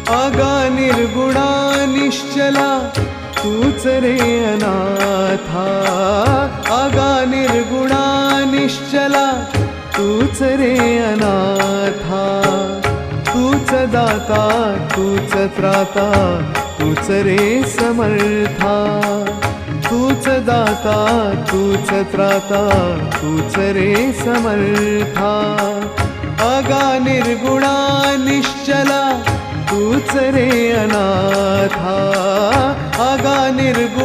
आगा निर्गुणा निश्चला तूच रे अनाथा, आगा निर्गुणा निश्चला तूच रे अनाथा। तूच दाता तूच त्राता तूच रे समर्था, तूच दाता तूच त्राता तूच रे समर्था। आगा निर्गुणा निश्चला तूच रे अनाथा, आगा निर्गुणा